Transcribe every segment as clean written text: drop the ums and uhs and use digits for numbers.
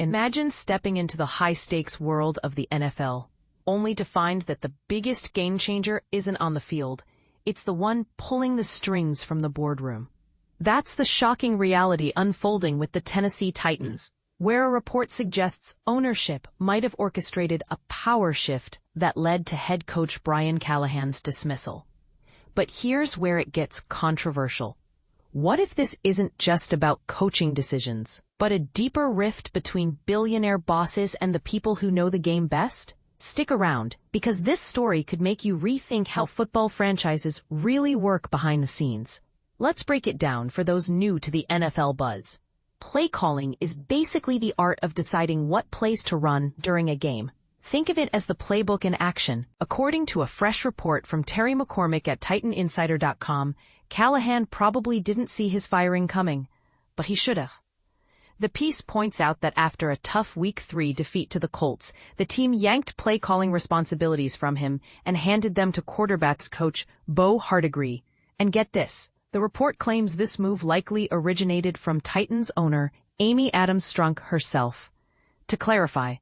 Imagine stepping into the high-stakes world of the NFL, only to find that the biggest game-changer isn't on the field. It's the one pulling the strings from the boardroom. That's the shocking reality unfolding with the Tennessee Titans, where a report suggests ownership might have orchestrated a power shift that led to head coach Brian Callahan's dismissal. But here's where it gets controversial. What if this isn't just about coaching decisions, but a deeper rift between billionaire bosses and the people who know the game best? Stick around, because this story could make you rethink how football franchises really work behind the scenes. Let's break it down for those new to the NFL buzz. Play calling is basically the art of deciding what plays to run during a game. Think of it as the playbook in action. According to a fresh report from Terry McCormick at TitanInsider.com, Callahan probably didn't see his firing coming, but he should have. The piece points out that after a tough Week 3 defeat to the Colts, the team yanked play-calling responsibilities from him and handed them to quarterbacks coach Bo Hardegree. And get this, the report claims this move likely originated from Titans owner Amy Adams Strunk herself. To clarify,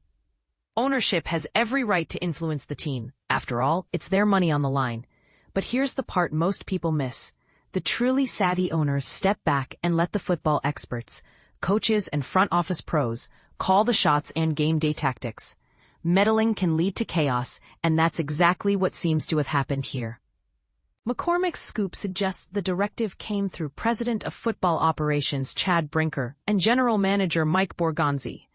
ownership has every right to influence the team. After all, it's their money on the line. But here's the part most people miss. The truly savvy owners step back and let the football experts, coaches and front office pros, call the shots and game day tactics. Meddling can lead to chaos, and that's exactly what seems to have happened here. McCormick's scoop suggests the directive came through President of Football Operations Chad Brinker and General Manager Mike Borgonzi,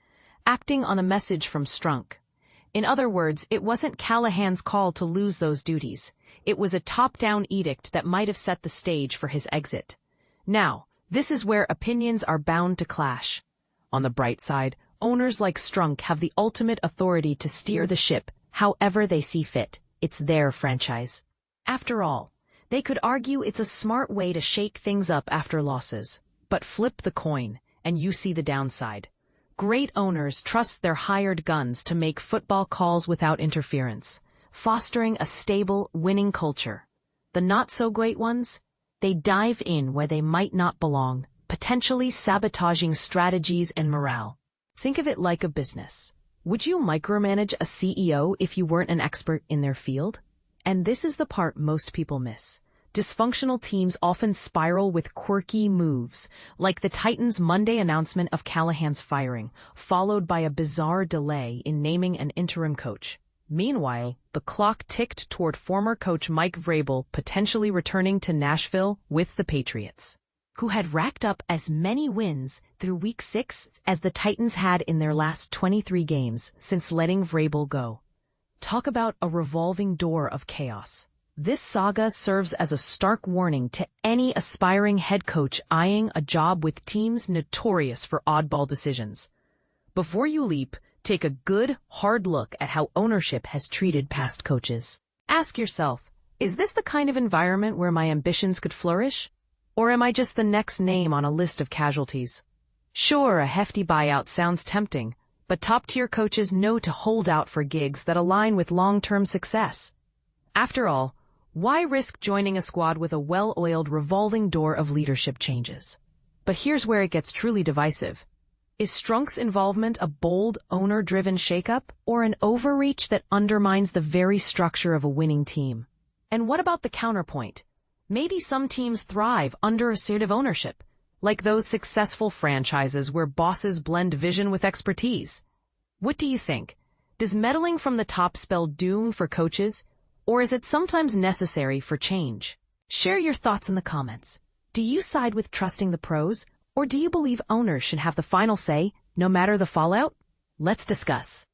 acting on a message from Strunk. In other words, it wasn't Callahan's call to lose those duties. It was a top-down edict that might have set the stage for his exit. Now, this is where opinions are bound to clash. On the bright side, owners like Strunk have the ultimate authority to steer the ship however they see fit. It's their franchise. After all, they could argue it's a smart way to shake things up after losses. But flip the coin, and you see the downside. Great owners trust their hired guns to make football calls without interference, fostering a stable, winning culture. The not-so-great ones? They dive in where they might not belong, potentially sabotaging strategies and morale. Think of it like a business. Would you micromanage a CEO if you weren't an expert in their field? And this is the part most people miss. Dysfunctional teams often spiral with quirky moves, like the Titans' Monday announcement of Callahan's firing, followed by a bizarre delay in naming an interim coach. Meanwhile, the clock ticked toward former coach Mike Vrabel potentially returning to Nashville with the Patriots, who had racked up as many wins through Week 6 as the Titans had in their last 23 games since letting Vrabel go. Talk about a revolving door of chaos. This saga serves as a stark warning to any aspiring head coach eyeing a job with teams notorious for oddball decisions. Before you leap, take a good, hard look at how ownership has treated past coaches. Ask yourself, is this the kind of environment where my ambitions could flourish? Or am I just the next name on a list of casualties? Sure, a hefty buyout sounds tempting, but top-tier coaches know to hold out for gigs that align with long-term success. After all, why risk joining a squad with a well-oiled revolving door of leadership changes? But here's where it gets truly divisive. Is Strunk's involvement a bold, owner-driven shakeup, or an overreach that undermines the very structure of a winning team? And what about the counterpoint? Maybe some teams thrive under assertive ownership, like those successful franchises where bosses blend vision with expertise. What do you think? Does meddling from the top spell doom for coaches, or is it sometimes necessary for change? Share your thoughts in the comments. Do you side with trusting the pros, or do you believe owners should have the final say, no matter the fallout? Let's discuss.